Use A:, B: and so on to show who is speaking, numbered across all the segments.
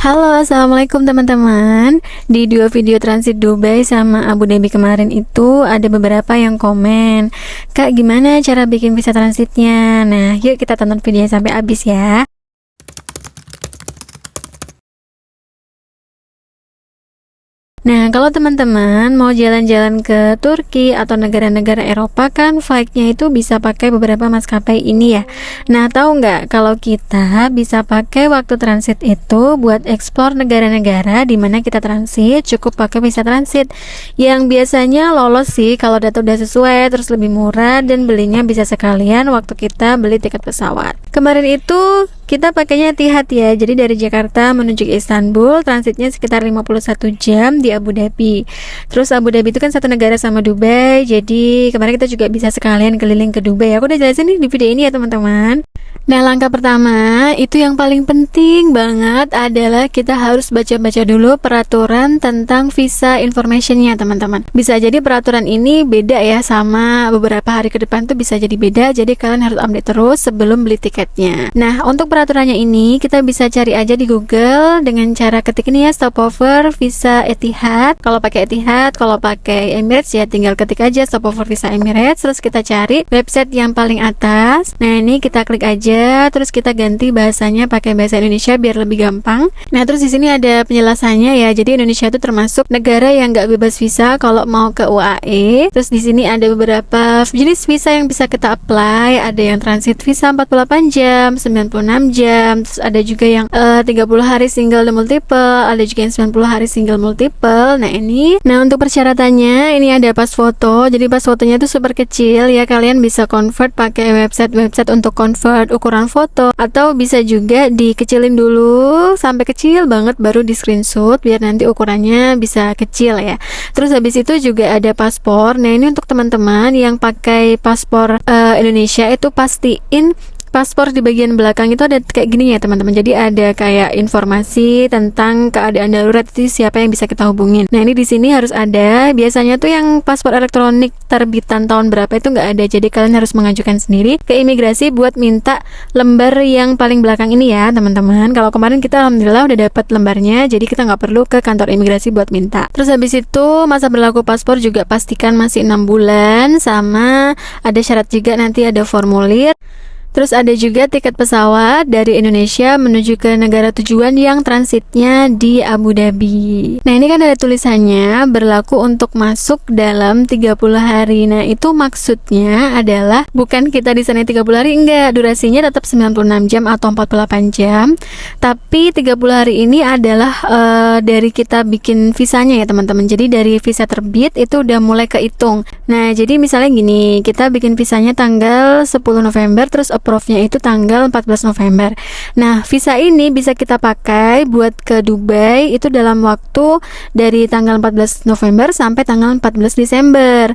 A: Halo, assalamualaikum teman-teman. Di dua video transit Dubai sama Abu Dhabi kemarin itu ada beberapa yang komen, Kak, gimana cara bikin visa transitnya? Nah, yuk kita tonton videonya sampai habis ya. Nah, kalau teman-teman mau jalan-jalan ke Turki atau negara-negara Eropa kan flightnya itu bisa pakai beberapa maskapai ini ya. Nah, tahu nggak kalau kita bisa pakai waktu transit itu buat explore negara-negara di mana kita transit, cukup pakai visa transit yang biasanya lolos sih kalau data udah sesuai, terus lebih murah dan belinya bisa sekalian waktu kita beli tiket pesawat. Kemarin itu kita pakainya Etihad ya, jadi dari Jakarta menuju ke Istanbul, transitnya sekitar 51 jam di Abu Dhabi. Terus Abu Dhabi itu kan satu negara sama Dubai, jadi kemarin kita juga bisa sekalian keliling ke Dubai. Aku udah jelasin nih di video ini ya teman-teman. Nah, langkah pertama itu yang paling penting banget adalah kita harus baca-baca dulu peraturan tentang visa informationnya teman-teman. Bisa jadi peraturan ini beda ya sama beberapa hari ke depan tuh bisa jadi beda, jadi kalian harus update terus sebelum beli tiketnya. Nah, untuk peraturannya ini kita bisa cari aja di Google dengan cara ketik ini ya, stopover visa Etihad. Kalau pakai Etihad, kalau pakai Emirates ya tinggal ketik aja stopover visa Emirates, terus kita cari website yang paling atas. Nah, ini kita klik aja, terus kita ganti bahasanya pakai bahasa Indonesia biar lebih gampang. Nah, terus di sini ada penjelasannya ya. Jadi Indonesia itu termasuk negara yang nggak bebas visa kalau mau ke UAE. Terus di sini ada beberapa jenis visa yang bisa kita apply. Ada yang transit visa 48 jam, 96 jam, terus ada juga yang 30 hari single dan multiple, ada juga yang 90 hari single multiple. Nah, ini. Nah, untuk persyaratannya ini ada pas foto. Jadi pas fotonya itu super kecil ya. Kalian bisa convert pakai website untuk convert ukuran foto, atau bisa juga dikecilin dulu sampai kecil banget baru di screenshot biar nanti ukurannya bisa kecil ya. Terus habis itu juga ada paspor. Nah, ini untuk teman-teman yang pakai paspor Indonesia itu pastiin paspor di bagian belakang itu ada kayak gini ya teman-teman. Jadi ada kayak informasi tentang keadaan darurat itu siapa yang bisa kita hubungin. Nah, ini di sini harus ada. Biasanya tuh yang paspor elektronik terbitan tahun berapa itu nggak ada. Jadi kalian harus mengajukan sendiri ke imigrasi buat minta lembar yang paling belakang ini ya teman-teman. Kalau kemarin kita alhamdulillah udah dapat lembarnya, jadi kita nggak perlu ke kantor imigrasi buat minta. Terus habis itu masa berlaku paspor juga pastikan masih 6 bulan, sama ada syarat juga nanti ada formulir. Terus ada juga tiket pesawat dari Indonesia menuju ke negara tujuan yang transitnya di Abu Dhabi. Nah, ini kan ada tulisannya berlaku untuk masuk dalam 30 hari. Nah, itu maksudnya adalah bukan kita di sana 30 hari, enggak. Durasinya tetap 96 jam atau 48 jam. Tapi 30 hari ini adalah dari kita bikin visanya ya teman-teman. Jadi dari visa terbit itu udah mulai kehitung. Nah, jadi misalnya gini, kita bikin visanya tanggal 10 November terus approve-nya itu tanggal 14 November. Nah, visa ini bisa kita pakai buat ke Dubai itu dalam waktu dari tanggal 14 November sampai tanggal 14 Desember.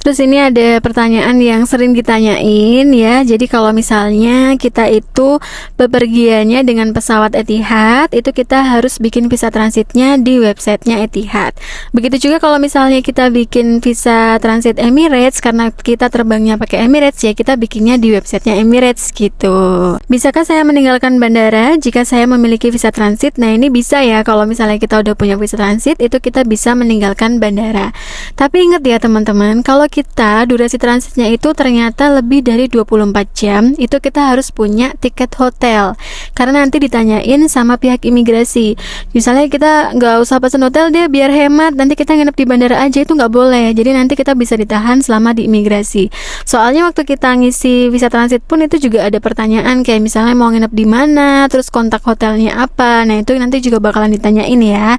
A: Terus ini ada pertanyaan yang sering ditanyain ya. Jadi kalau misalnya kita itu bepergiannya dengan pesawat Etihad, itu kita harus bikin visa transitnya di websitenya Etihad. Begitu juga kalau misalnya kita bikin visa transit Emirates, karena kita terbangnya pakai Emirates ya, kita bikinnya di websitenya Emirates gitu. Bisakah saya meninggalkan bandara jika saya memiliki visa transit? Nah, ini bisa ya. Kalau misalnya kita udah punya visa transit, itu kita bisa meninggalkan bandara. Tapi ingat ya teman-teman, kalau kita durasi transitnya itu ternyata lebih dari 24 jam, itu kita harus punya tiket hotel, karena nanti ditanyain sama pihak imigrasi. Misalnya kita nggak usah pesen hotel deh biar hemat, nanti kita nginep di bandara aja, itu nggak boleh. Jadi nanti kita bisa ditahan selama di imigrasi. Soalnya waktu kita ngisi visa transit pun itu juga ada pertanyaan kayak misalnya mau nginep di mana, terus kontak hotelnya apa. Nah, itu nanti juga bakalan ditanyain ya.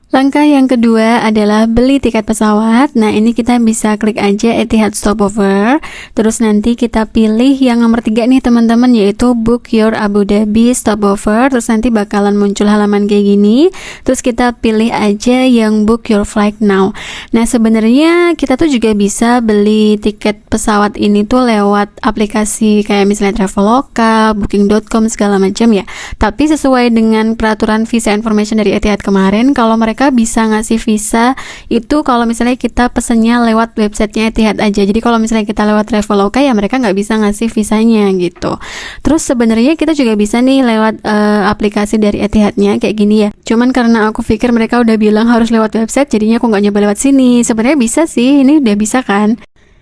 A: Langkah yang kedua adalah beli tiket pesawat. Nah, ini kita bisa klik aja Etihad Stopover. Terus nanti kita pilih yang nomor 3 nih teman-teman, yaitu Book Your Abu Dhabi Stopover. Terus nanti bakalan muncul halaman kayak gini. Terus kita pilih aja yang Book Your Flight Now. Nah, sebenarnya kita tuh juga bisa beli tiket pesawat ini tuh lewat aplikasi kayak misalnya Traveloka, Booking.com segala macam ya. Tapi sesuai dengan peraturan visa information dari Etihad kemarin, kalau mereka mereka bisa ngasih visa itu kalau misalnya kita pesennya lewat websitenya Etihad aja. Jadi kalau misalnya kita lewat Traveloka ya mereka nggak bisa ngasih visanya gitu. Terus sebenarnya kita juga bisa nih lewat aplikasi dari Etihadnya kayak gini ya. Cuman karena aku pikir mereka udah bilang harus lewat website, jadinya aku nggak nyoba lewat sini. Sebenarnya bisa sih, ini udah bisa kan.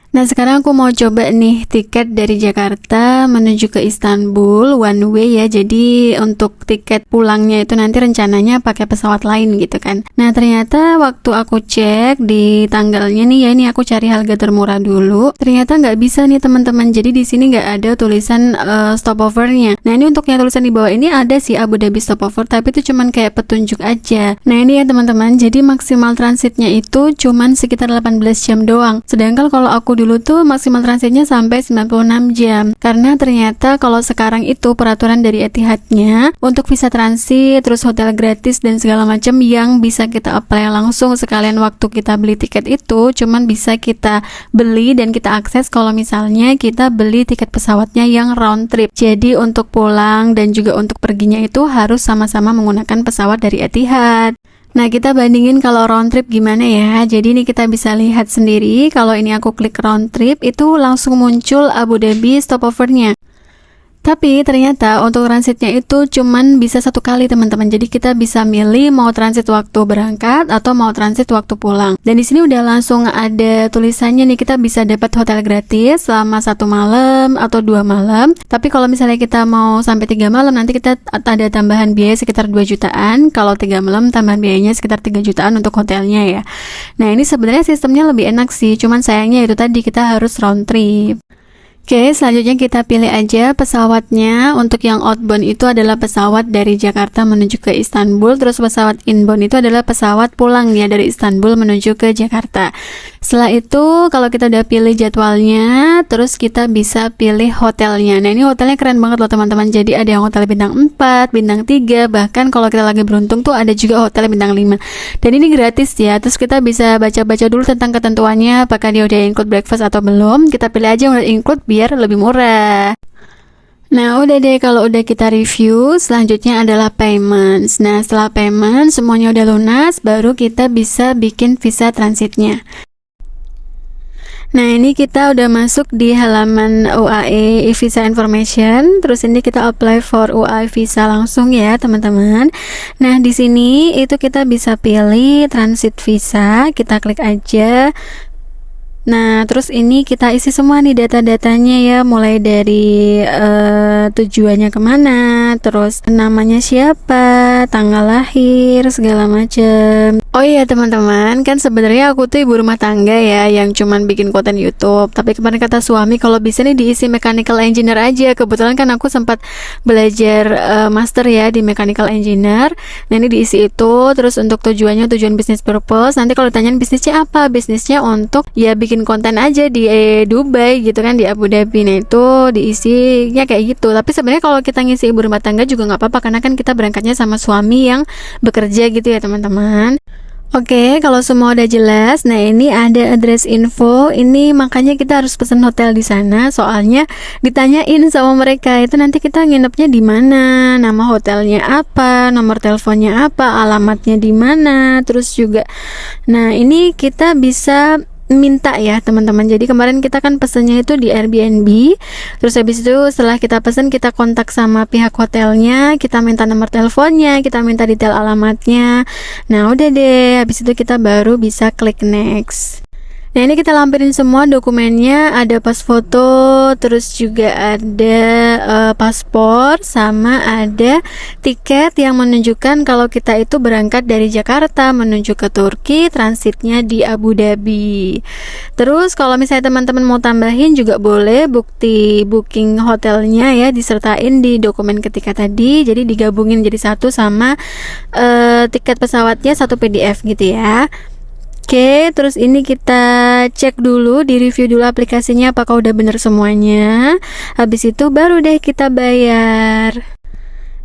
A: Nah sekarang aku mau coba nih tiket dari Jakarta menuju ke Istanbul one way ya. Jadi untuk tiket pulangnya itu nanti rencananya pakai pesawat lain gitu kan. Nah ternyata waktu aku cek di tanggalnya nih ya, ini aku cari harga termurah dulu. Ternyata nggak bisa nih teman-teman. Jadi di sini nggak ada tulisan stopovernya. Nah ini untuk yang tulisan di bawah ini ada sih Abu Dhabi stopover, tapi itu cuman kayak petunjuk aja. Nah ini ya teman-teman. Jadi maksimal transitnya itu cuman sekitar 18 jam doang. Sedangkan kalau aku dulu tuh maksimal transitnya sampai 96 jam. Karena ternyata kalau sekarang itu peraturan dari Etihadnya untuk visa transit, terus hotel gratis dan segala macam yang bisa kita apply langsung sekalian waktu kita beli tiket itu cuman bisa kita beli dan kita akses kalau misalnya kita beli tiket pesawatnya yang round trip. Jadi untuk pulang dan juga untuk perginya itu harus sama-sama menggunakan pesawat dari Etihad. Nah kita bandingin kalau round trip gimana ya. Jadi ini kita bisa lihat sendiri. Kalau ini aku klik round trip itu langsung muncul Abu Dhabi stopovernya. Tapi ternyata untuk transitnya itu cuman bisa satu kali teman-teman. Jadi kita bisa milih mau transit waktu berangkat atau mau transit waktu pulang. Dan di sini udah langsung ada tulisannya nih, kita bisa dapat hotel gratis selama 1 malam atau 2 malam. Tapi kalau misalnya kita mau sampai 3 malam nanti kita ada tambahan biaya sekitar 2 jutaan. Kalau 3 malam tambahan biayanya sekitar 3 jutaan untuk hotelnya ya. Nah ini sebenarnya sistemnya lebih enak sih. Cuman sayangnya itu tadi kita harus round trip. Oke, selanjutnya kita pilih aja pesawatnya. Untuk yang outbound itu adalah pesawat dari Jakarta menuju ke Istanbul. Terus pesawat inbound itu adalah pesawat pulang ya dari Istanbul menuju ke Jakarta. Setelah itu kalau kita udah pilih jadwalnya, terus kita bisa pilih hotelnya. Nah ini hotelnya keren banget loh teman-teman. Jadi ada yang hotel bintang 4, bintang 3, bahkan kalau kita lagi beruntung tuh ada juga hotel bintang 5. Dan ini gratis ya. Terus kita bisa baca-baca dulu tentang ketentuannya, apakah dia udah include breakfast atau belum. Kita pilih aja yang udah include biar lebih murah. Nah udah deh, kalau udah kita review, selanjutnya adalah payments. Nah setelah payment semuanya udah lunas, baru kita bisa bikin visa transitnya. Nah ini kita udah masuk di halaman UAE visa information. Terus ini kita apply for UAE visa langsung ya teman-teman. Nah di sini itu kita bisa pilih transit visa, kita klik aja. Nah terus ini kita isi semua nih data-datanya ya, mulai dari tujuannya kemana, terus namanya siapa, tanggal lahir, segala macem. Oh iya teman-teman, kan sebenarnya aku tuh ibu rumah tangga ya yang cuman bikin konten YouTube. Tapi kemarin kata suami kalau bisa nih diisi mechanical engineer aja. Kebetulan kan aku sempat belajar master ya di mechanical engineer. Nah ini diisi itu, terus untuk tujuannya tujuan business purpose. Nanti kalau ditanyain bisnisnya apa, bisnisnya untuk ya bikin konten aja di Dubai gitu kan, di Abu Dhabi. Nah itu diisinya kayak gitu. Tapi sebenarnya kalau kita ngisi ibu rumah tangga juga nggak apa-apa, karena kan kita berangkatnya sama suami yang bekerja gitu ya teman-teman. Oke, kalau semua udah jelas, nah ini ada address info. Ini makanya kita harus pesan hotel di sana, soalnya ditanyain sama mereka itu nanti kita nginepnya di mana, nama hotelnya apa, nomor teleponnya apa, alamatnya di mana, terus juga. Nah, ini kita bisa minta ya teman-teman. Jadi kemarin kita kan pesennya itu di Airbnb. Terus habis itu setelah kita pesen, kita kontak sama pihak hotelnya, kita minta nomor teleponnya, kita minta detail alamatnya. Nah udah deh, habis itu kita baru bisa klik next. Nah ini kita lampirin semua dokumennya, ada pas foto, terus juga ada paspor, sama ada tiket yang menunjukkan kalau kita itu berangkat dari Jakarta menuju ke Turki, transitnya di Abu Dhabi. Terus kalau misalnya teman-teman mau tambahin juga boleh bukti booking hotelnya ya, disertain di dokumen ketika tadi, jadi digabungin jadi satu sama tiket pesawatnya satu PDF gitu ya. Oke, terus ini kita cek dulu, di review dulu aplikasinya apakah udah bener semuanya. Habis itu baru deh kita bayar.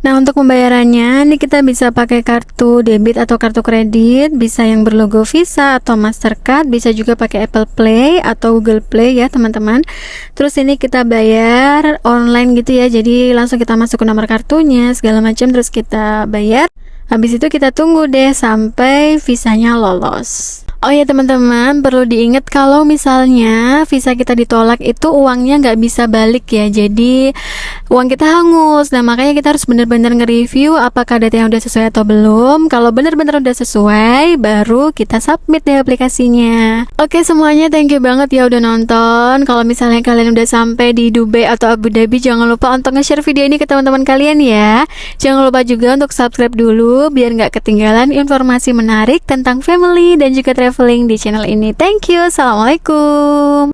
A: Nah untuk pembayarannya ini kita bisa pakai kartu debit atau kartu kredit, bisa yang berlogo Visa atau Mastercard, bisa juga pakai Apple Pay atau Google Play ya teman-teman. Terus ini kita bayar online gitu ya, jadi langsung kita masuk ke nomor kartunya segala macam, terus kita bayar. Habis itu kita tunggu deh sampai visanya lolos. Oh ya teman-teman, perlu diingat kalau misalnya visa kita ditolak itu uangnya nggak bisa balik ya. Jadi uang kita hangus. Nah makanya kita harus benar-benar nge-review apakah data yang udah sesuai atau belum. Kalau benar-benar udah sesuai, baru kita submit deh aplikasinya. Oke semuanya, thank you banget ya udah nonton. Kalau misalnya kalian udah sampai di Dubai atau Abu Dhabi, jangan lupa untuk nge-share video ini ke teman-teman kalian ya. Jangan lupa juga untuk subscribe dulu biar nggak ketinggalan informasi menarik tentang family dan juga traveling di channel ini. Thank you. Assalamualaikum.